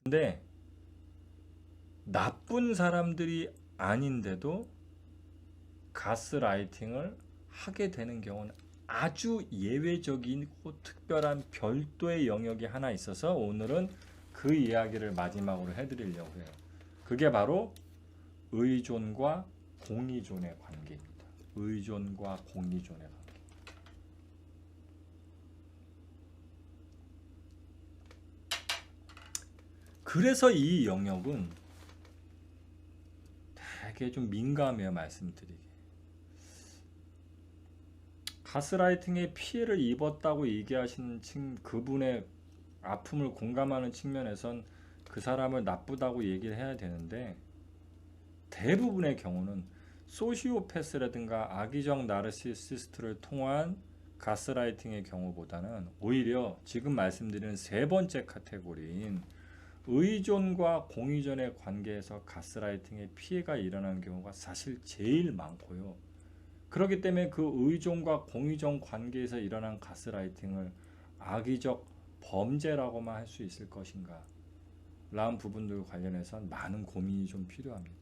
근데 나쁜 사람들이 아닌데도 가스라이팅을 하게 되는 경우는 아주 예외적이고 특별한 별도의 영역이 하나 있어서 오늘은 그 이야기를 마지막으로 해드리려고 해요. 그게 바로 의존과 공의존의 관계입니다. 의존과 공의존의 관계. 그래서 이 영역은 되게 좀 민감해요, 말씀드리기. 가스라이팅에 피해를 입었다고 얘기하시는 그분의 아픔을 공감하는 측면에선 그 사람을 나쁘다고 얘기를 해야 되는데, 대부분의 경우는 소시오패스라든가 악의적 나르시시스트를 통한 가스라이팅의 경우보다는 오히려 지금 말씀드리는 세 번째 카테고리인 의존과 공의존의 관계에서 가스라이팅의 피해가 일어나는 경우가 사실 제일 많고요. 그렇기 때문에 그 의존과 공의존 관계에서 일어난 가스라이팅을 악의적 범죄라고만 할 수 있을 것인가 라는 부분들 관련해서 많은 고민이 좀 필요합니다.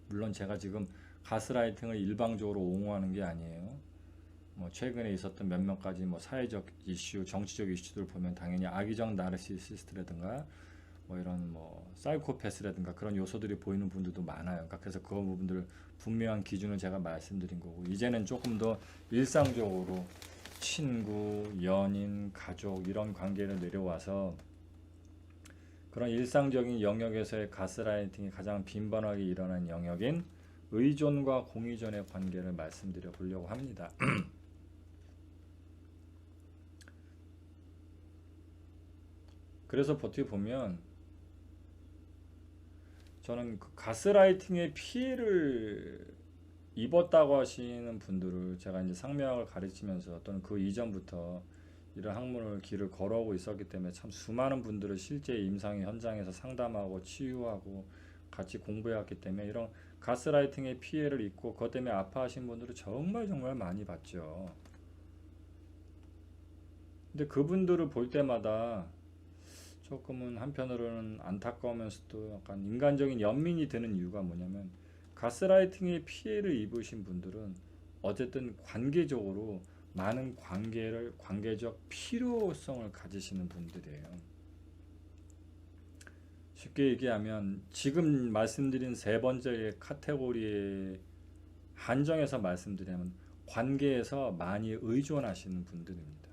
물론 제가 지금 가스라이팅을 일방적으로 옹호하는 게 아니에요. 최근에 있었던 몇몇 가지 사회적 이슈, 정치적 이슈들 보면 당연히 악의적 나르시시스트라든가 이런 사이코패스라든가 그런 요소들이 보이는 분들도 많아요. 그래서 그 부분들 분명한 기준을 제가 말씀드린 거고, 이제는 조금 더 일상적으로 친구, 연인, 가족 이런 관계를 내려와서 그런 일상적인 영역에서의 가스라이팅이 가장 빈번하게 일어나는 영역인 의존과 공의존의 관계를 말씀드려 보려고 합니다. 그래서 어떻게 보면 저는 그 가스라이팅의 피해를 입었다고 하시는 분들을 제가 이제 상명학을 가르치면서 또는 그 이전부터 이런 학문을 길을 걸어오고 있었기 때문에 참 수많은 분들을 실제 임상의 현장에서 상담하고 치유하고 같이 공부해왔기 때문에 이런 가스라이팅의 피해를 입고 그것 때문에 아파하신 분들을 정말 많이 봤죠. 근데 그분들을 볼 때마다 조금은 한편으로는 안타까우면서도 약간 인간적인 연민이 드는 이유가 뭐냐면, 가스라이팅의 피해를 입으신 분들은 어쨌든 관계적으로 많은 관계적 필요성을 가지시는 분들이에요. 쉽게 얘기하면 지금 말씀드린 세 번째 카테고리에 한정해서 말씀드리면 관계에서 많이 의존하시는 분들입니다.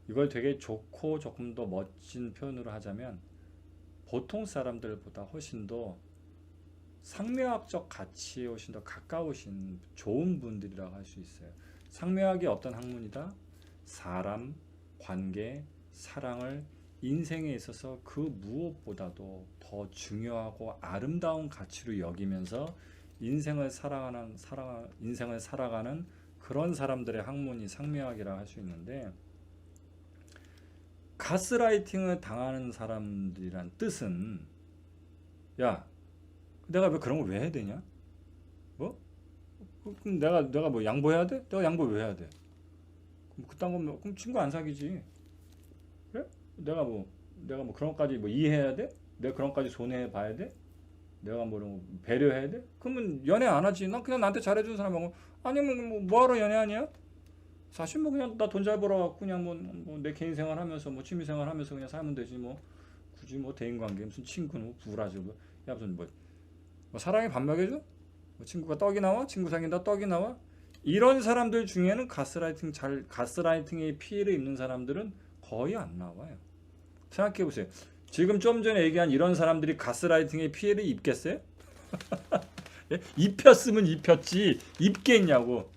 이걸 되게 좋고 조금 더 멋진 표현으로 하자면 보통 사람들보다 훨씬 더 상명학적 가치에 훨씬 더 가까우신 좋은 분들이라고 할 수 있어요. 상명학이 어떤 학문이다? 사람, 관계, 사랑을 인생에 있어서 그 무엇보다도 더 중요하고 아름다운 가치로 여기면서 인생을 살아가는 그런 사람들의 학문이 상명학이라 할 수 있는데, 가스라이팅을 당하는 사람들이란 뜻은, 야, 내가 왜 그런 거 왜 해야 되냐? 그럼 내가 양보해야 돼? 내가 양보 왜 해야 돼? 그럼 그딴 거면 그럼 친구 안 사귀지. 그래? 내가 그런 것까지 이해해야 돼? 내가 그런 것까지 손해해 봐야 돼? 내가 이런 거 배려해야 돼? 그러면 연애 안 하지. 난 그냥 나한테 잘해주는 사람하고, 아니면 뭐하러 연애하냐? 사실 그냥 나 돈 잘 벌어갖고 그냥 내 개인 생활 하면서 취미 생활 하면서 그냥 살면 되지 굳이 대인 관계 무슨 친구는 부라지 야 무슨 사랑에 밥 먹여줘? 친구가 떡이 나와? 친구 사귄다 떡이 나와? 이런 사람들 중에는 가스라이팅의 피해를 입는 사람들은 거의 안 나와요. 생각해 보세요. 지금 좀 전에 얘기한 이런 사람들이 가스라이팅의 피해를 입겠어요? 예? 입혔으면 입혔지 입겠냐고.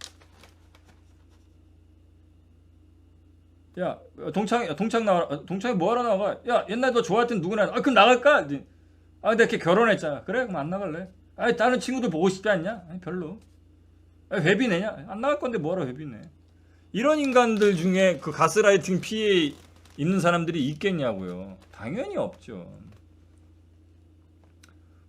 야, 동창 나와. 동창이 뭐하러 나가? 야, 옛날에 너 좋아했던 누구나. 그럼 나갈까? 근데 이렇게 결혼했잖아. 그래? 그럼 안 나갈래? 다른 친구들 보고 싶지 않냐? 별로. 회비 내냐? 안 나갈 건데 뭐하러 회비 내? 이런 인간들 중에 그 가스라이팅 피해 있는 사람들이 있겠냐고요. 당연히 없죠.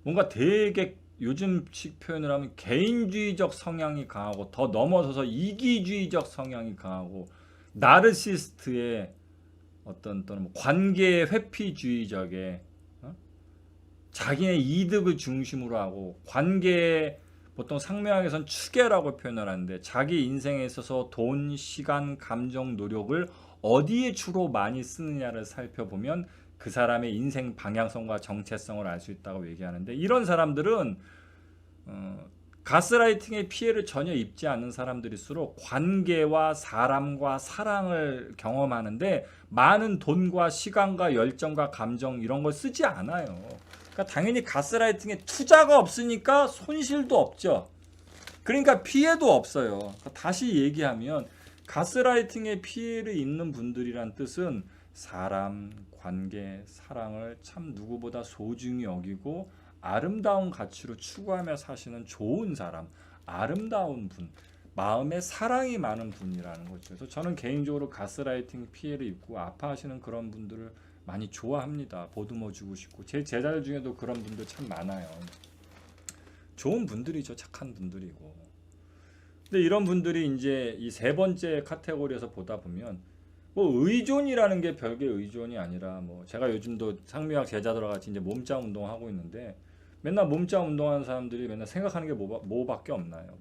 뭔가 되게 요즘식 표현을 하면 개인주의적 성향이 강하고 더 넘어서서 이기주의적 성향이 강하고 나르시스트의 어떤 또는 뭐 관계 회피주의적에 자기네 이득을 중심으로 하고 관계 보통 상명학에서는 추계라고 표현을 하는데 자기 인생에 있어서 돈, 시간, 감정, 노력을 어디에 주로 많이 쓰느냐를 살펴보면 그 사람의 인생 방향성과 정체성을 알 수 있다고 얘기하는데 이런 사람들은 가스라이팅의 피해를 전혀 입지 않는 사람들일수록 관계와 사람과 사랑을 경험하는데 많은 돈과 시간과 열정과 감정 이런 걸 쓰지 않아요. 그러니까 당연히 가스라이팅에 투자가 없으니까 손실도 없죠. 그러니까 피해도 없어요. 그러니까 다시 얘기하면 가스라이팅의 피해를 입는 분들이란 뜻은 사람, 관계, 사랑을 참 누구보다 소중히 여기고 아름다운 가치로 추구하며 사시는 좋은 사람, 아름다운 분, 마음에 사랑이 많은 분이라는 거죠. 그래서 저는 개인적으로 가스라이팅 피해를 입고 아파하시는 그런 분들을 많이 좋아합니다. 보듬어 주고 싶고 제 제자들 중에도 그런 분들 참 많아요. 좋은 분들이죠. 착한 분들이고. 근데 이런 분들이 이제 이 세 번째 카테고리에서 보다 보면 뭐 의존이라는 게 별개의 의존이 아니라 뭐 제가 요즘도 상미학 제자들과 같이 이제 몸짱 운동하고 있는데 맨날 몸짱 운동하는 사람들이 맨날 생각하는 게 뭐밖에 없나요?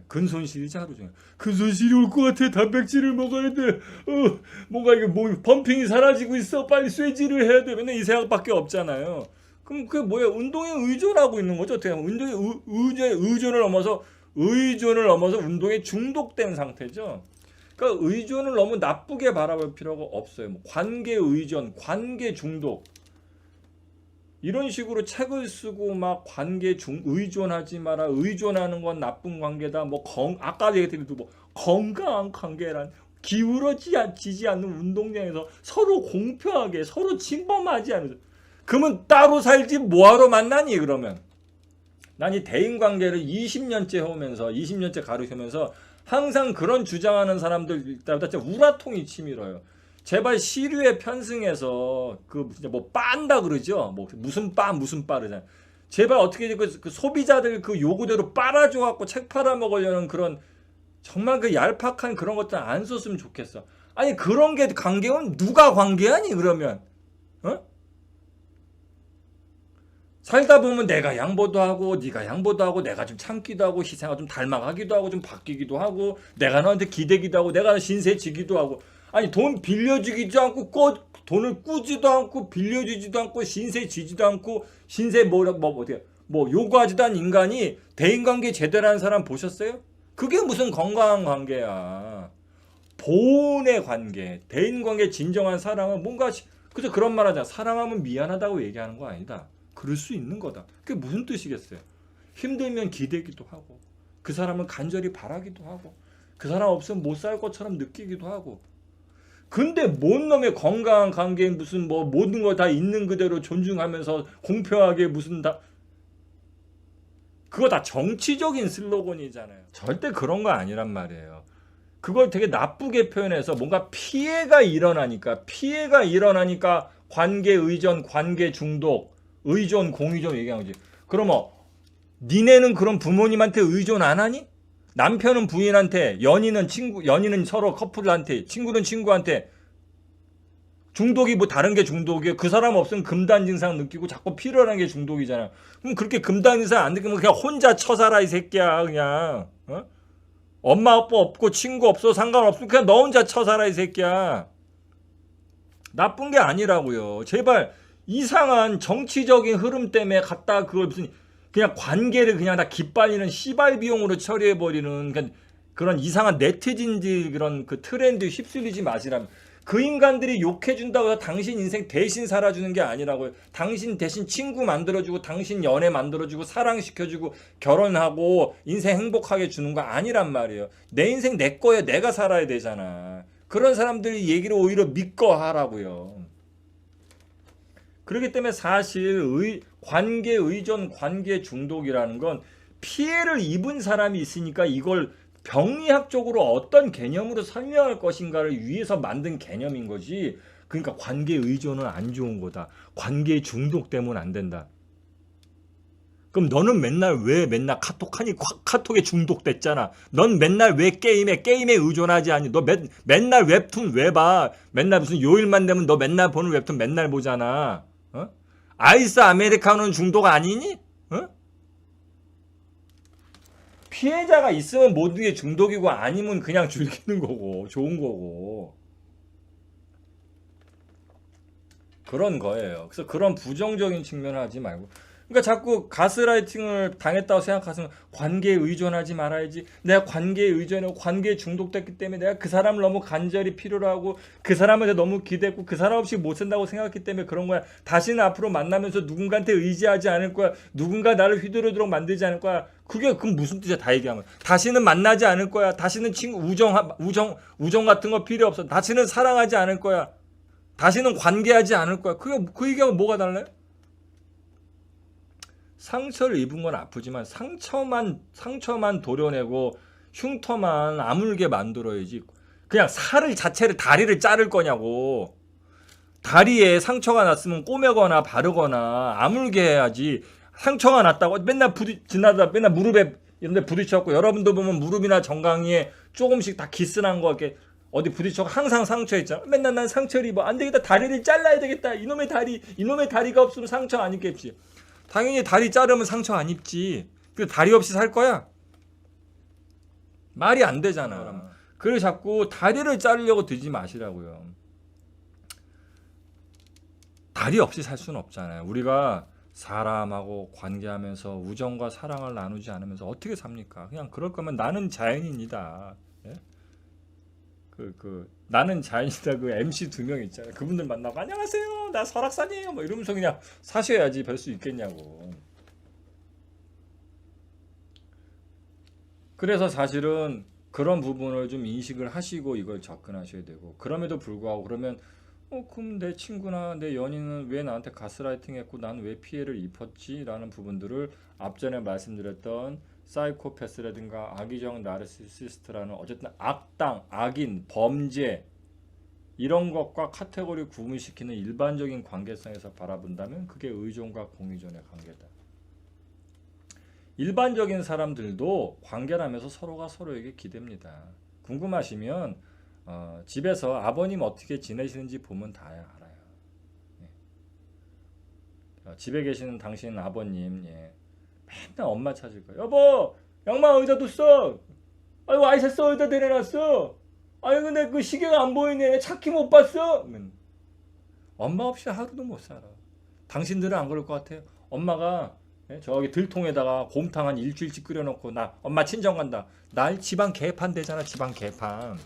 근손실이지 하루 종일. 근손실이 올 것 같아. 단백질을 먹어야 돼. 뭔가 이게 뭐 펌핑이 사라지고 있어. 빨리 쇠질을 해야 돼. 맨날 이 생각밖에 없잖아요. 그럼 그게 뭐야? 운동에 의존하고 있는 거죠. 어떻게 보면 운동에 의존을 넘어서 운동에 중독된 상태죠. 그러니까 의존을 너무 나쁘게 바라볼 필요가 없어요. 뭐 관계 의존, 관계 중독 이런 식으로 책을 쓰고 막 의존하지 마라. 의존하는 건 나쁜 관계다. 뭐 아까 얘기했듯이 뭐 건강한 관계란 기울어지지 않는 운동장에서 서로 공평하게 서로 침범하지 않으면서 그러면 따로 살지 뭐하러 만나니 그러면. 난 이 대인 관계를 20년째 해오면서 20년째 가르치면서 항상 그런 주장하는 사람들 때마다 진짜 우라통이 치밀어요. 제발 시류에 편승해서 그 진짜 뭐 빤다 그러죠. 뭐 무슨 빠르잖아요. 제발 어떻게 그 소비자들 그 요구대로 빨아줘 갖고 책 팔아 먹으려는 그런 정말 그 얄팍한 그런 것들 안 썼으면 좋겠어. 아니 그런 게 관계는 누가 관계하니 그러면? 살다 보면 내가 양보도 하고 네가 양보도 하고 내가 좀 참기도 하고 희생하고 좀 닮아가기도 하고 좀 바뀌기도 하고 내가 너한테 기대기도 하고 내가 신세 지기도 하고 아니 돈 빌려주기도 않고 돈을 꾸지도 않고 빌려주지도 않고 신세 지지도 않고 신세 뭐 요구하지도 않은 인간이 대인관계 제대로 하는 사람 보셨어요? 그게 무슨 건강한 관계야. 본의 관계, 대인관계 진정한 사랑은 뭔가 그래서 그런 말 하잖아. 사랑하면 미안하다고 얘기하는 거 아니다. 그럴 수 있는 거다. 그게 무슨 뜻이겠어요? 힘들면 기대기도 하고 그 사람을 간절히 바라기도 하고 그 사람 없으면 못 살 것처럼 느끼기도 하고 근데 뭔 놈의 건강한 관계에 무슨 뭐 모든 거 다 있는 그대로 존중하면서 공평하게 무슨 다 그거 다 정치적인 슬로건이잖아요. 절대 그런 거 아니란 말이에요. 그걸 되게 나쁘게 표현해서 뭔가 피해가 일어나니까 관계 의존, 관계 중독 의존, 공의존 얘기하는 거지. 그러면 니네는 그럼 부모님한테 의존 안 하니? 남편은 부인한테, 연인은 서로 커플한테, 친구는 친구한테 중독이 뭐 다른 게 중독이에요. 그 사람 없으면 금단 증상 느끼고 자꾸 필요한 게 중독이잖아. 그럼 그렇게 금단 증상 안 느끼면 그냥 혼자 쳐살아 이 새끼야 그냥. 엄마 아빠 없고 친구 없어 상관없으면 그냥 너 혼자 쳐살아 이 새끼야. 나쁜 게 아니라고요. 제발 이상한 정치적인 흐름 때문에 갖다 그걸 무슨 그냥 관계를 그냥 다 기빨리는 시발 비용으로 처리해버리는 그런 이상한 네티즌들 그런 그 트렌드 휩쓸리지 마시라면 그 인간들이 욕해준다고 해서 당신 인생 대신 살아주는 게 아니라고요. 당신 대신 친구 만들어주고 당신 연애 만들어주고 사랑시켜주고 결혼하고 인생 행복하게 주는 거 아니란 말이에요. 내 인생 내 거에 내가 살아야 되잖아. 그런 사람들이 얘기를 오히려 믿고 하라고요. 그렇기 때문에 사실 관계 의존, 관계 중독이라는 건 피해를 입은 사람이 있으니까 이걸 병리학적으로 어떤 개념으로 설명할 것인가를 위해서 만든 개념인 거지. 그러니까 관계 의존은 안 좋은 거다. 관계 중독 때문에 안 된다. 그럼 너는 왜 맨날 카톡하니? 카톡에 중독됐잖아. 넌 맨날 왜 게임에 의존하지 않니? 너 맨날 웹툰 왜 봐? 맨날 무슨 요일만 되면 너 맨날 보는 웹툰 맨날 보잖아. 어? 아이스 아메리카노는 중독 아니니? 어? 피해자가 있으면 모든 게 중독이고 아니면 그냥 즐기는 거고 좋은 거고 그런 거예요. 그래서 그런 부정적인 측면을 하지 말고 그러니까 자꾸 가스라이팅을 당했다고 생각하시면 관계에 의존하지 말아야지. 내가 관계에 의존하고 관계에 중독됐기 때문에 내가 그 사람을 너무 간절히 필요로 하고 그 사람한테 너무 기대했고 그 사람 없이 못 산다고 생각했기 때문에 그런 거야. 다시는 앞으로 만나면서 누군가한테 의지하지 않을 거야. 누군가 나를 휘두르도록 만들지 않을 거야. 그게 그럼 무슨 뜻이야? 다 얘기하면 다시는 만나지 않을 거야. 다시는 친구 우정 같은 거 필요 없어. 다시는 사랑하지 않을 거야. 다시는 관계하지 않을 거야. 그 얘기하면 뭐가 달라요? 상처를 입은 건 아프지만 상처만 도려내고 흉터만 아물게 만들어야지. 그냥 자체를 다리를 자를 거냐고. 다리에 상처가 났으면 꼬매거나 바르거나 아물게 해야지. 상처가 났다고 맨날 지나다 맨날 무릎에 이런 데 부딪혔고 여러분도 보면 무릎이나 정강이에 조금씩 다 기스난 거 이렇게 어디 부딪혀 항상 상처 있잖아. 맨날 난 상처를 입어. 안 되겠다. 다리를 잘라야 되겠다. 이놈의 다리가 없으면 상처 안 입겠지. 당연히 다리 자르면 상처 안 입지. 그 다리 없이 살 거야? 말이 안 되잖아. 그래 자꾸 다리를 자르려고 들지 마시라고요. 다리 없이 살 수는 없잖아요. 우리가 사람하고 관계하면서 우정과 사랑을 나누지 않으면서 어떻게 삽니까? 그냥 그럴 거면 나는 자연인이다. 예? 나는 자연이다. 그 MC 2명 있잖아요. 그분들 만나고 안녕하세요. 나 설악산이에요. 뭐 이러면서 그냥 사셔야지 별 수 있겠냐고. 그래서 사실은 그런 부분을 좀 인식을 하시고 이걸 접근하셔야 되고 그럼에도 불구하고 그러면 그럼 내 친구나 내 연인은 왜 나한테 가스라이팅 했고 난 왜 피해를 입었지? 라는 부분들을 앞전에 말씀드렸던 사이코패스라든가 악의적 나르시시스트라는 어쨌든 악인, 범죄 이런 것과 카테고리 구분시키는 일반적인 관계성에서 바라본다면 그게 의존과 공의존의 관계다. 일반적인 사람들도 관계를 하면서 서로가 서로에게 기댑니다. 궁금하시면 집에서 아버님 어떻게 지내시는지 보면 다 알아요. 예. 집에 계시는 당신 아버님 맨날 엄마 찾을 거예요. 여보 양말 어디다 뒀어? 아이고 아이셨어 어디다 내려놨어? 아니 근데 그 시계가 안 보이네. 찾기 못 봤어? 엄마 없이 하루도 못 살아. 당신들은 안 그럴 것 같아요. 엄마가 저기 들통에다가 곰탕 한 일주일치 끓여놓고 나 엄마 친정 간다. 날 지방 개판 되잖아. 지방 개판.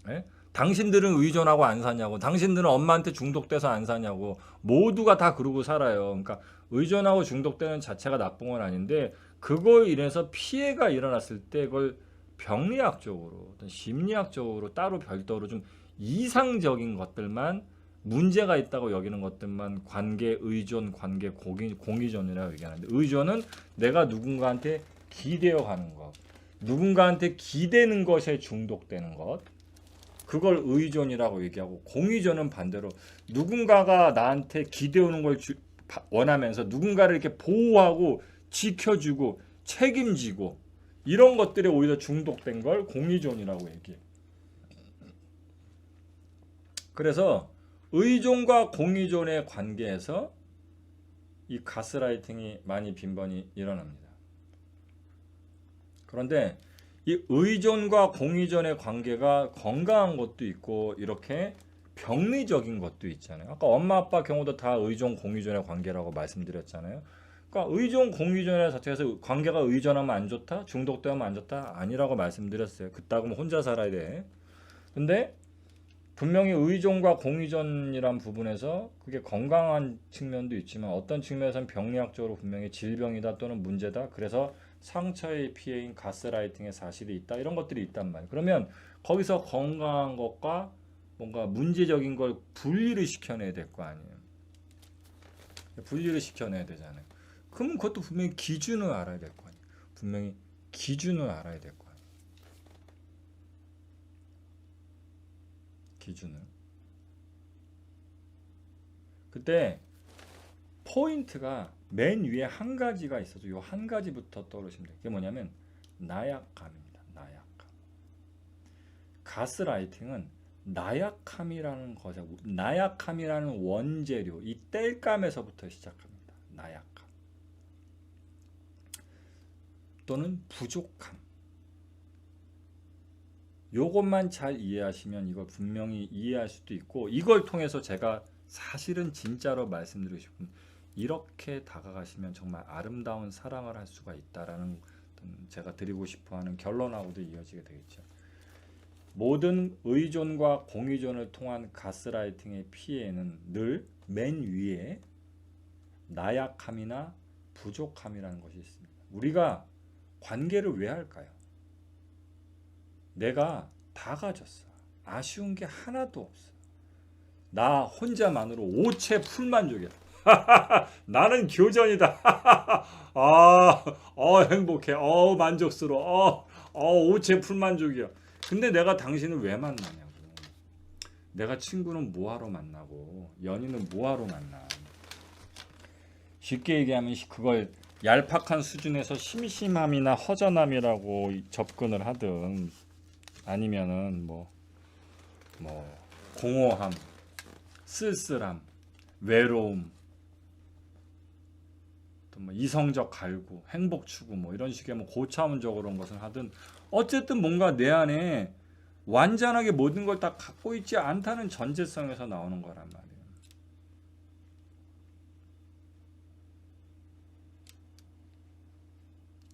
예? 당신들은 의존하고 안 사냐고. 당신들은 엄마한테 중독돼서 안 사냐고. 모두가 다 그러고 살아요. 그러니까 의존하고 중독되는 자체가 나쁜 건 아닌데 그거에 인해서 피해가 일어났을 때 그걸 병리학적으로 어떤 심리학적으로 따로 별도로 좀 이상적인 것들만 문제가 있다고 여기는 것들만 관계 의존, 관계 공의존이라고 얘기하는데 의존은 내가 누군가한테 기대어 가는 것, 누군가한테 기대는 것에 중독되는 것, 그걸 의존이라고 얘기하고 공의존은 반대로 누군가가 나한테 기대오는 걸 원하면서 누군가를 이렇게 보호하고 지켜주고 책임지고 이런 것들에 오히려 중독된 걸 공의존이라고 얘기해요. 그래서 의존과 공의존의 관계에서 이 가스라이팅이 많이 빈번히 일어납니다. 그런데 이 의존과 공의존의 관계가 건강한 것도 있고 이렇게 병리적인 것도 있잖아요. 아까 엄마 아빠 경우도 다 의존 공의존의 관계라고 말씀드렸잖아요. 그러니까 의존 공의존의 자체에서 관계가 의존하면 안 좋다, 중독되면 안 좋다 아니라고 말씀드렸어요. 그따구면 혼자 살아야 돼. 근데 분명히 의존과 공의존이란 부분에서 그게 건강한 측면도 있지만 어떤 측면에서는 병리학적으로 분명히 질병이다 또는 문제다. 그래서 상처의 피해인 가스라이팅의 사실이 있다. 이런 것들이 있단 말이에요. 그러면 거기서 건강한 것과 뭔가 문제적인 걸 분리를 시켜내야 될 거 아니에요. 분리를 시켜내야 되잖아요. 그럼 그것도 분명히 기준을 알아야 될 거 아니에요. 분명히 기준을 알아야 될 거 아니에요. 기준을. 그때 포인트가 맨 위에 한 가지가 있어서 이 한 가지부터 떠오르시면 돼요. 그게 뭐냐면 나약함입니다. 나약함. 가스라이팅은 나약함이라는 것에, 나약함이라는 원재료, 이 땔감에서부터 시작합니다. 나약함 또는 부족함. 요것만 잘 이해하시면 이걸 분명히 이해할 수도 있고, 이걸 통해서 제가 사실은 진짜로 말씀드리고 싶은, 이렇게 다가가시면 정말 아름다운 사랑을 할 수가 있다라는 제가 드리고 싶어하는 결론하고도 이어지게 되겠죠. 모든 의존과 공의존을 통한 가스라이팅의 피해는 늘 맨 위에 나약함이나 부족함이라는 것이 있습니다. 우리가 관계를 왜 할까요? 내가 다 가졌어. 아쉬운 게 하나도 없어. 나 혼자만으로 오체 풀만족이야. 나는 교전이다. 행복해. 만족스러워. 오체 풀만족이야. 근데 내가 당신을 왜 만나냐고. 내가 친구는 뭐하러 만나고 연인은 뭐하러 만나. 쉽게 얘기하면 그걸 얄팍한 수준에서 심심함이나 허전함이라고 접근을 하든, 아니면은 뭐 공허함, 쓸쓸함, 외로움, 또 뭐 이성적 갈구, 행복 추구, 뭐 이런 식의 뭐 고차원적으로 것을 하든, 어쨌든 뭔가 내 안에 완전하게 모든 걸 다 갖고 있지 않다는 전제성에서 나오는 거란 말이에요.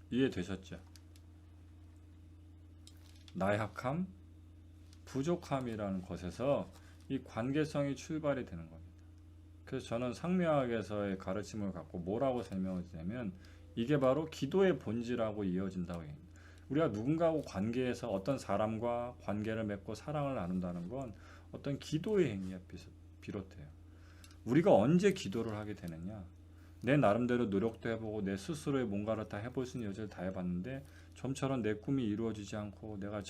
이해되셨죠? 나약함, 부족함이라는 것에서 이 관계성이 출발이 되는 겁니다. 그래서 저는 상명학에서의 가르침을 갖고 뭐라고 설명을 드냐면, 이게 바로 기도의 본질하고 이어진다고 합니다. 우리가 누군가하고 관계에서 어떤 사람과 관계를 맺고 사랑을 나눈다는 건 어떤 기도의 행위에 비롯해요. 우리가 언제 기도를 하게 되느냐? 내 나름대로 노력도 해보고 내 스스로의 뭔가를 다 해볼 수 있는 여지를 다 해봤는데 좀처럼 내 꿈이 이루어지지 않고 내가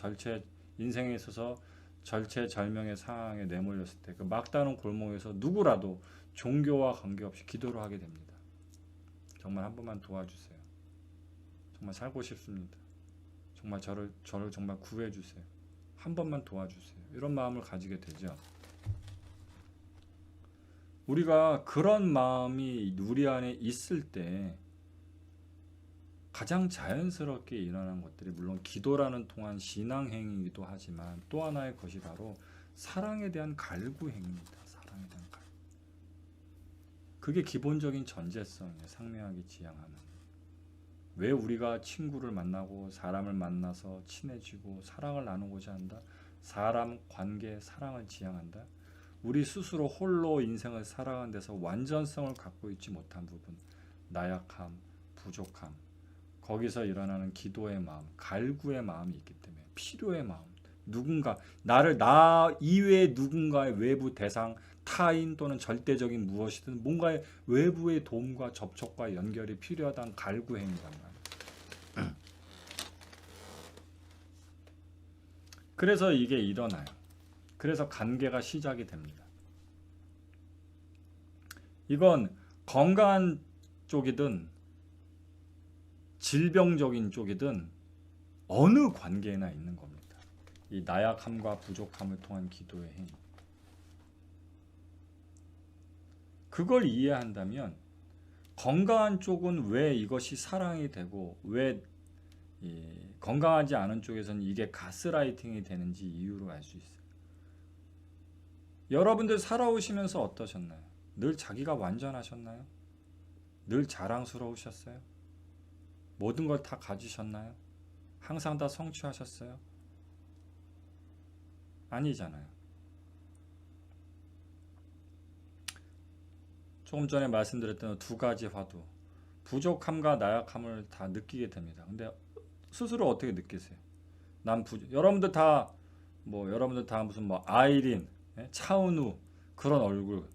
인생에 있어서 절체절명의 상황에 내몰렸을 때, 그 막다른 골목에서 누구라도 종교와 관계없이 기도를 하게 됩니다. 정말 한 번만 도와주세요. 정말 살고 싶습니다. 정말 저를 정말 구해주세요. 한 번만 도와주세요. 이런 마음을 가지게 되죠. 우리가 그런 마음이 우리 안에 있을 때 가장 자연스럽게 일어나는 것들이, 물론 기도라는 통한 신앙행위이기도 하지만 또 하나의 것이 바로 사랑에 대한 갈구행위입니다. 사랑에 대한 갈구. 그게 기본적인 전제성이에요. 상명하게 지향하는. 왜 우리가 친구를 만나고 사람을 만나서 친해지고 사랑을 나누고자 한다? 사람, 관계, 사랑을 지향한다? 우리 스스로 홀로 인생을 살아가는 데서 완전성을 갖고 있지 못한 부분, 나약함, 부족함, 거기서 일어나는 기도의 마음, 갈구의 마음이 있기 때문에, 필요의 마음, 누군가 나 이외의 누군가의 외부 대상, 타인 또는 절대적인 무엇이든 뭔가의 외부의 도움과 접촉과 연결이 필요하다는 갈구 행위란 말이에요. 그래서 이게 일어나요. 그래서 관계가 시작이 됩니다. 이건 건강한 쪽이든 질병적인 쪽이든 어느 관계나 있는 겁니다. 이 나약함과 부족함을 통한 기도의 행위. 그걸 이해한다면 건강한 쪽은 왜 이것이 사랑이 되고 왜 건강하지 않은 쪽에서는 이게 가스라이팅이 되는지 이유를 알 수 있어요. 여러분들 살아오시면서 어떠셨나요? 늘 자기가 완전하셨나요? 늘 자랑스러우셨어요? 모든 걸 다 가지셨나요? 항상 다 성취하셨어요? 아니잖아요. 조금 전에 말씀드렸던 두 가지 화두, 부족함과 나약함을 다 느끼게 됩니다. 근데 스스로 어떻게 느끼세요? 여러분들 다 무슨 아이린, 차은우 그런 얼굴,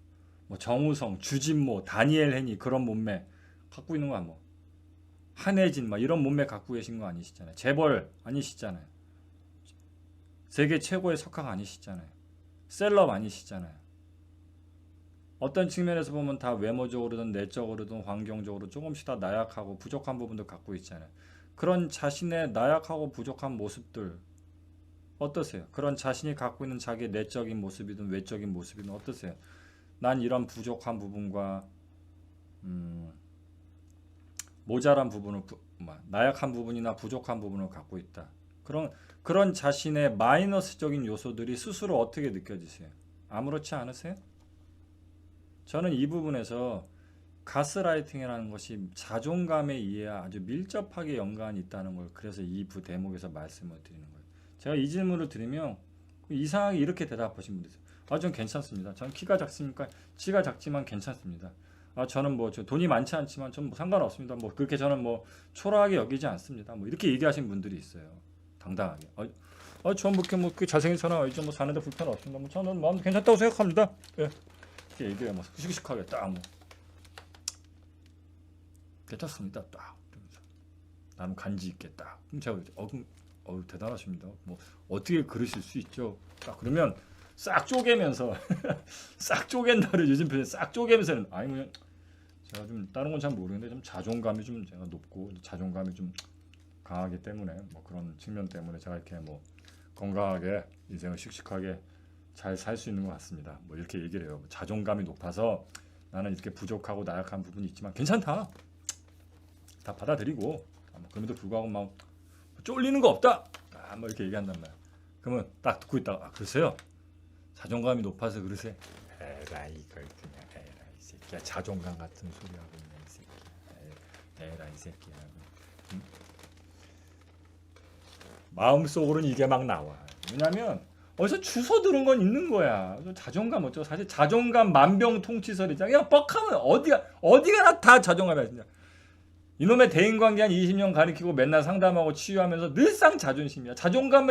정우성, 주진모, 다니엘 헤니 그런 몸매 갖고 있는 거 한혜진 이런 몸매 갖고 계신 거 아니시잖아요. 재벌 아니시잖아요. 세계 최고의 석학 아니시잖아요. 셀럽 아니시잖아요. 어떤 측면에서 보면 다 외모적으로든 내적으로든 환경적으로 조금씩 다 나약하고 부족한 부분도 갖고 있잖아요. 그런 자신의 나약하고 부족한 모습들 어떠세요? 그런 자신이 갖고 있는 자기의 내적인 모습이든 외적인 모습이든 어떠세요? 난 이런 부족한 부분과 음, 모자란 부분을 나약한 부분이나 부족한 부분을 갖고 있다. 그런 자신의 마이너스적인 요소들이 스스로 어떻게 느껴지세요? 아무렇지 않으세요? 저는 이 부분에서 가스라이팅이라는 것이 자존감에 의해 아주 밀접하게 연관이 있다는 걸 그래서 이 부 대목에서 말씀을 드리는 거예요. 제가 이 질문을 드리면 이상하게 이렇게 대답하신 분들 있어요. 전 괜찮습니다. 저는 키가 작습니까? 키가 작지만 괜찮습니다. 저는 저 돈이 많지 않지만 전 상관없습니다. 그렇게 저는 초라하게 여기지 않습니다. 이렇게 얘기하신 분들이 있어요. 당당하게. 저는 그렇게 잘생겨서나 사는데 불편 없습니다. 저는 마음 괜찮다고 생각합니다. 예. 이렇게 얘기해요. 씩씩하게 딱 괜찮습니다. 딱 나는 간지 있겠다. 그럼 제가 대단하십니다. 어떻게 그러실 수 있죠? 딱 그러면 싹 쪼개면서 싹 쪼갠다를 요즘 표현 싹 쪼개면서는 제가 좀 다른 건 잘 모르겠는데 좀 자존감이 좀 제가 높고 자존감이 좀 강하기 때문에 그런 측면 때문에 제가 이렇게 건강하게 인생을 씩씩하게 잘 살 수 있는 것 같습니다. 이렇게 얘기를 해요. 자존감이 높아서 나는 이렇게 부족하고 나약한 부분이 있지만 괜찮다. 다 받아들이고 그럼에도 불구하고 쫄리는 거 없다. 이렇게 얘기한단 말이야. 그러면 딱 듣고 있다가 그러세요? 자존감이 높아서 그러세요? 에라이 이걸 그냥 에라이 새끼야 자존감 같은 소리 하고 있네 이 새끼야. 에라이 새끼야. 응? 마음속으로는 이게 막 나와. 왜냐면 어디서 주워 들은 건 있는 거야. 자존감 어쩌고 사실 자존감 만병통치설이잖아. 그냥 뻑하면 어디가나 다 자존감이야 진짜. 이놈의 대인관계 한 20년 가리키고 맨날 상담하고 치유하면서 늘상 자존심이야.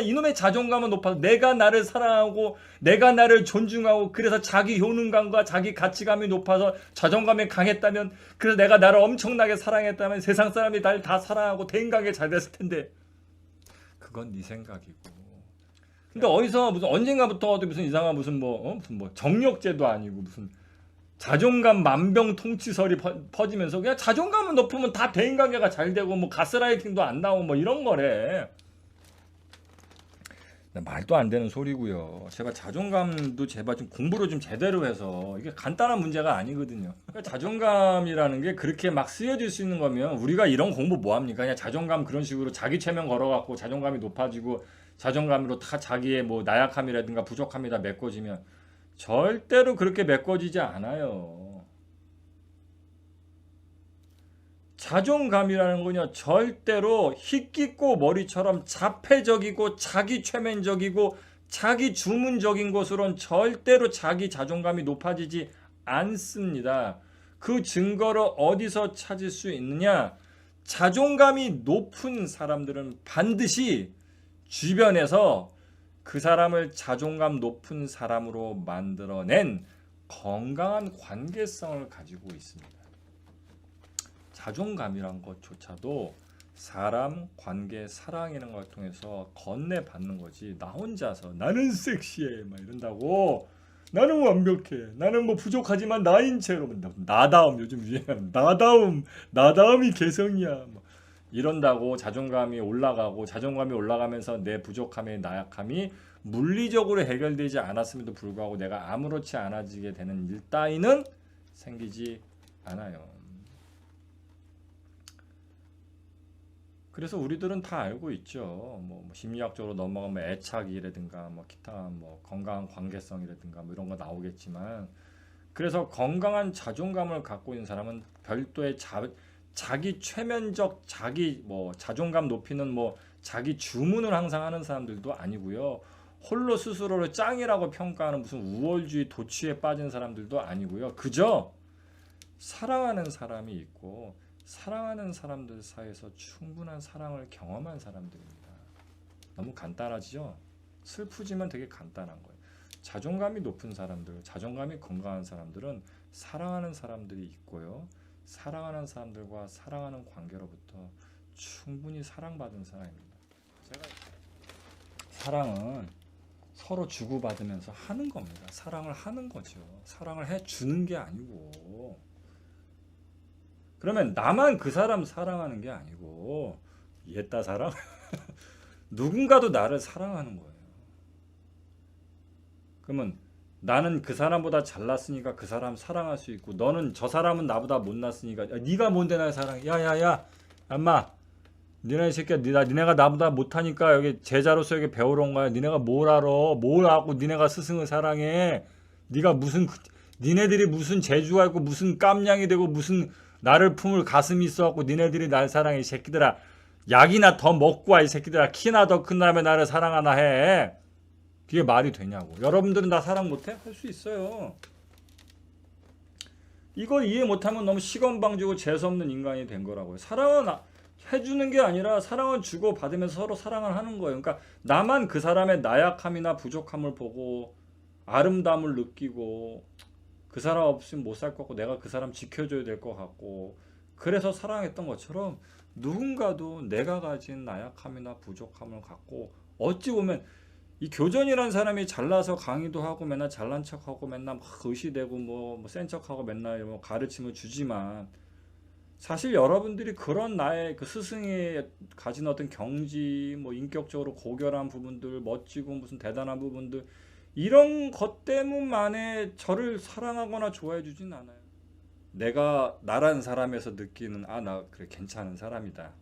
이놈의 자존감은 높아서 내가 나를 사랑하고 내가 나를 존중하고 그래서 자기 효능감과 자기 가치감이 높아서 자존감이 강했다면 그래서 내가 나를 엄청나게 사랑했다면 세상 사람이 날 다 사랑하고 대인관계 잘 됐을 텐데 그건 네 생각이고. 근데 어디서 무슨 언젠가부터 무슨 이상한 무슨 정력제도 아니고 무슨 자존감 만병통치설이 퍼지면서 그냥 자존감은 높으면 다 대인관계가 잘 되고 가스라이팅도 안 나오고 이런 거래. 말도 안 되는 소리고요. 제발 자존감도 제발 좀 공부를 좀 제대로 해서 이게 간단한 문제가 아니거든요. 그러니까 자존감이라는 게 그렇게 막 쓰여질 수 있는 거면 우리가 이런 공부 뭐 합니까? 그냥 자존감 그런 식으로 자기 최면 걸어갖고 자존감이 높아지고 자존감으로 다 자기의 나약함이라든가 부족함이 다 메꿔지면 절대로 그렇게 메꿔지지 않아요. 자존감이라는 건요 절대로 희끼꼬 머리처럼 자폐적이고 자기 최면적이고 자기 주문적인 것으로는 절대로 자기 자존감이 높아지지 않습니다. 그 증거를 어디서 찾을 수 있느냐? 자존감이 높은 사람들은 반드시 주변에서 그 사람을 자존감 높은 사람으로 만들어낸 건강한 관계성을 가지고 있습니다. 자존감이란 것조차도 사람, 관계, 사랑이라는 걸 통해서 건네받는 거지 나 혼자서 나는 섹시해 막 이런다고 나는 완벽해 나는 부족하지만 나인 채로 나다움 요즘 유행하는 나다움이 개성이야 이런다고 자존감이 올라가면서 내 부족함의 나약함이 물리적으로 해결되지 않았음에도 불구하고 내가 아무렇지 않아지게 되는 일 따위는 생기지 않아요. 그래서 우리들은 다 알고 있죠. 심리학적으로 넘어가면 애착이라든가 기타 건강한 관계성이라든가 이런 거 나오겠지만 그래서 건강한 자존감을 갖고 있는 사람은 별도의 자기 최면적 자기 자존감 높이는 자기 주문을 항상 하는 사람들도 아니고요. 홀로 스스로를 짱이라고 평가하는 무슨 우월주의 도취에 빠진 사람들도 아니고요. 그저 사랑하는 사람이 있고 사랑하는 사람들 사이에서 충분한 사랑을 경험한 사람들입니다. 너무 간단하죠? 슬프지만 되게 간단한 거예요. 자존감이 높은 사람들, 자존감이 건강한 사람들은 사랑하는 사람들이 있고요. 사랑하는 사람들과 사랑하는 관계로부터 충분히 사랑받은 사람입니다. 사랑은 서로 주고받으면서 하는 겁니다. 사랑을 하는 거죠. 사랑을 해주는 게 아니고. 그러면 나만 그 사람 사랑하는 게 아니고 얘따 사랑? 누군가도 나를 사랑하는 거예요. 그러면 나는 그 사람보다 잘났으니까 그 사람 사랑할 수 있고 너는 저 사람은 나보다 못났으니까 네가 뭔데 날 사랑해. 야야야 엄마 니네 이 새끼야 니네가 나보다 못하니까 여기 제자로서 여기 배우러 온 거야. 니네가 뭘 알아. 뭘 알고 니네가 스승을 사랑해. 니가 무슨 니네들이 무슨 재주가 있고 무슨 깜냥이 되고 무슨 나를 품을 가슴이 있어갖고 니네들이 날 사랑해. 이 새끼들아 약이나 더 먹고 와. 이 새끼들아 키나 더 큰 다음에 나를 사랑하나 해. 그게 말이 되냐고. 여러분들은 나 사랑 못해? 할 수 있어요. 이걸 이해 못하면 너무 시건방지고 재수없는 인간이 된 거라고요. 사랑은 해주는 게 아니라 사랑은 주고 받으면서 서로 사랑을 하는 거예요. 그러니까 나만 그 사람의 나약함이나 부족함을 보고 아름다움을 느끼고 그 사람 없으면 못 살 것 같고 내가 그 사람 지켜줘야 될 것 같고 그래서 사랑했던 것처럼 누군가도 내가 가진 나약함이나 부족함을 갖고 어찌 보면 이 교전이라는 사람이 잘나서 강의도 하고 맨날 잘난 척하고 맨날 막 의시되고 뭐 센 척하고 맨날 뭐 가르침을 주지만 사실 여러분들이 그런 나의 그 스승이 가진 어떤 경지 뭐 인격적으로 고결한 부분들 멋지고 무슨 대단한 부분들 이런 것 때문만에 저를 사랑하거나 좋아해 주진 않아요. 내가 나란 사람에서 느끼는 나 그래 괜찮은 사람이다.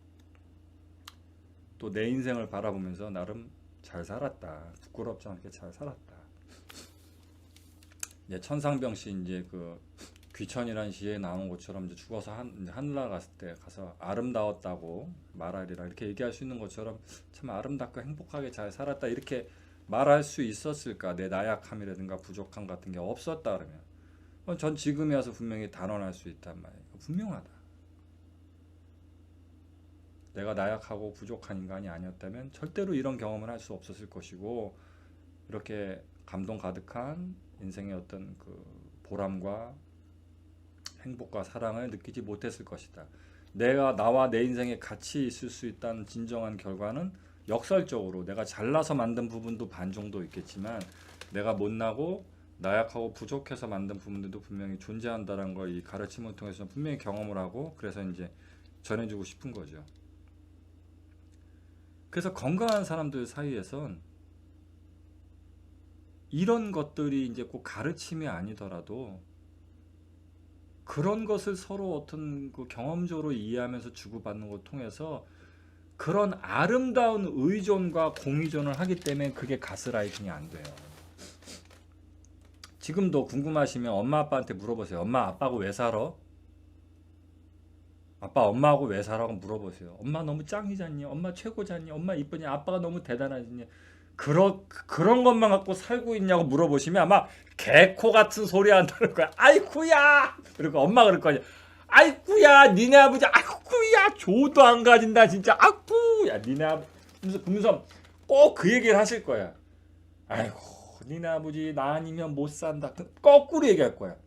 또 내 인생을 바라보면서 나름 잘 살았다. 부끄럽지 않게 잘 살았다. 이제 천상병 씨 이제 그 귀천이라는 시에 나온 것처럼 이제 죽어서 하늘나라 갔을 때 가서 아름다웠다고 말하리라 이렇게 얘기할 수 있는 것처럼 참 아름답고 행복하게 잘 살았다 이렇게 말할 수 있었을까? 내 나약함이라든가 부족함 같은 게 없었다 그러면 전 지금에 와서 분명히 단언할 수 있단 말이에요. 분명하다. 내가 나약하고 부족한 인간이 아니었다면 절대로 이런 경험을 할 수 없었을 것이고 이렇게 감동 가득한 인생의 어떤 그 보람과 행복과 사랑을 느끼지 못했을 것이다. 나와 내 인생에 같이 있을 수 있다는 진정한 결과는 역설적으로 내가 잘나서 만든 부분도 반 정도 있겠지만 내가 못나고 나약하고 부족해서 만든 부분들도 분명히 존재한다는 걸 이 가르침을 통해서 분명히 경험을 하고 그래서 이제 전해주고 싶은 거죠. 그래서 건강한 사람들 사이에선 이런 것들이 이제 꼭 가르침이 아니더라도 그런 것을 서로 어떤 그 경험적으로 이해하면서 주고받는 걸 통해서 그런 아름다운 의존과 공의존을 하기 때문에 그게 가스라이팅이 안 돼요. 지금도 궁금하시면 엄마 아빠한테 물어보세요. 엄마 아빠하고 왜 살아? 아빠 엄마하고 왜 살아고 물어보세요. 엄마 너무 짱이잖니? 엄마 최고잖니? 엄마 이쁘니? 아빠가 너무 대단하니? 그런 것만 갖고 살고 있냐고 물어보시면 아마 개코 같은 소리 한다는 거야. 아이쿠야! 그리고 엄마 그럴 거 아니야. 아이쿠야! 니네 아버지 아이쿠야! 조도 안 가진다 진짜. 아이쿠야! 니네 아버지 그러면서 꼭 그 얘기를 하실 거야. 아이고 니네 아버지 나 아니면 못 산다. 거꾸로 얘기할 거야.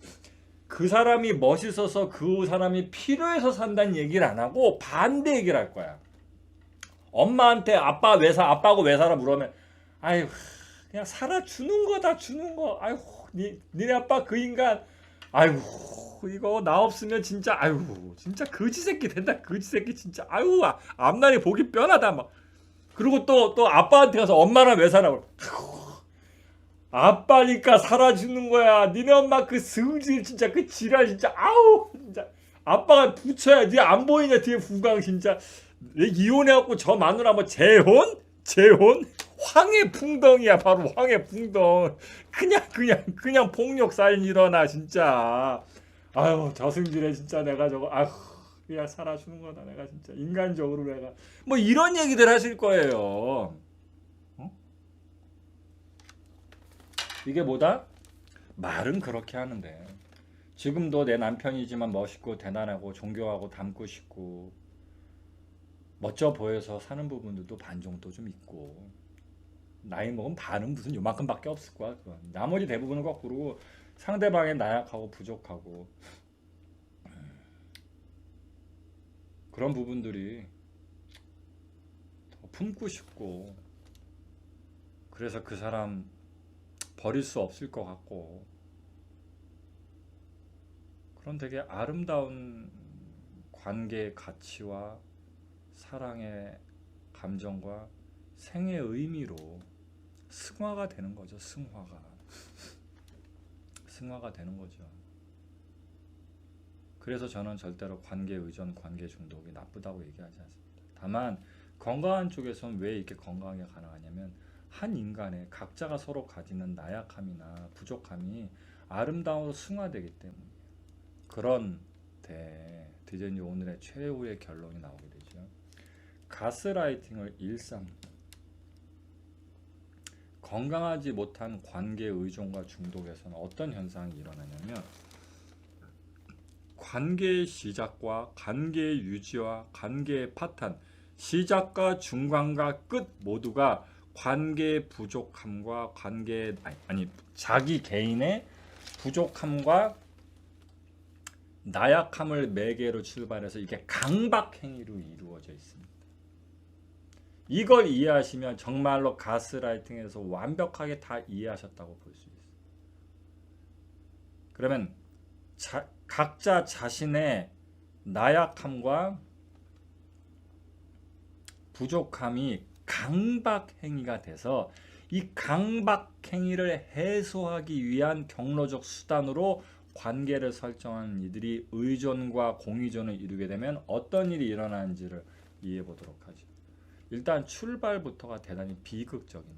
그 사람이 멋있어서 그 사람이 필요해서 산다는 얘기를 안 하고 반대 얘기를 할 거야. 엄마한테 아빠하고 왜 살아 물으면 아이고 그냥 살아주는 거다 주는 거. 아이고 니네 아빠 그 인간 아이고 이거 나 없으면 진짜 아이고 진짜 거지 새끼 된다. 거지 새끼 진짜 아이고 앞날이 보기 뻔하다 막. 그리고 또 아빠한테 가서 엄마랑 왜 살아? 아빠니까 살아주는 거야. 니네 엄마 그 승질 진짜 그 지랄 진짜 아우 진짜 아빠가 부처야. 니 안 보이냐 뒤에 후광 진짜. 이혼해갖고 저 마누라 뭐 재혼? 황해풍덩이야 바로 황해풍덩. 그냥 폭력사인 일어나 진짜. 아유 저승질에 진짜 내가 저거 아휴 그냥 살아주는 거다 내가 진짜 인간적으로 내가 뭐 이런 얘기들 하실 거예요. 이게 뭐다? 말은 그렇게 하는데 지금도 내 남편이지만 멋있고 대단하고 존경하고 닮고 싶고 멋져 보여서 사는 부분들도 반 정도 좀 있고 나이 먹은 반은 무슨 요만큼밖에 없을 거야. 그건. 나머지 대부분은 거꾸로 상대방의 나약하고 부족하고 그런 부분들이 더 품고 싶고 그래서 그 사람 버릴 수 없을 것 같고, 그런 되게 아름다운 관계의 가치와 사랑의 감정과 생의 의미로 승화가 되는 거죠. 승화가 되는 거죠. 그래서 저는 절대로 관계 의존, 관계 중독이 나쁘다고 얘기하지 않습니다. 다만 건강한 쪽에서는 왜 이렇게 건강하게 가능하냐면, 한 인간의 각자가 서로 가지는 나약함이나 부족함이 아름다움으로 승화되기 때문이에요. 그런데 드디어 이제 오늘의 최후의 결론이 나오게 되죠. 가스라이팅을 일삼 건강하지 못한 관계 의존과 중독에서는 어떤 현상이 일어나냐면, 관계의 시작과 관계의 유지와 관계의 파탄, 시작과 중간과 끝 모두가 관계의 부족함과 자기 개인의 부족함과 나약함을 매개로 출발해서 이게 강박행위로 이루어져 있습니다. 이걸 이해하시면 정말로 가스라이팅에서 완벽하게 다 이해하셨다고 볼 수 있어요. 그러면 각자 자신의 나약함과 부족함이 강박행위가 돼서 이 강박행위를 해소하기 위한 경로적 수단으로 관계를 설정하는 이들이 의존과 공의존을 이루게 되면 어떤 일이 일어나는지를 이해해 보도록 하죠. 일단 출발부터가 대단히 비극적인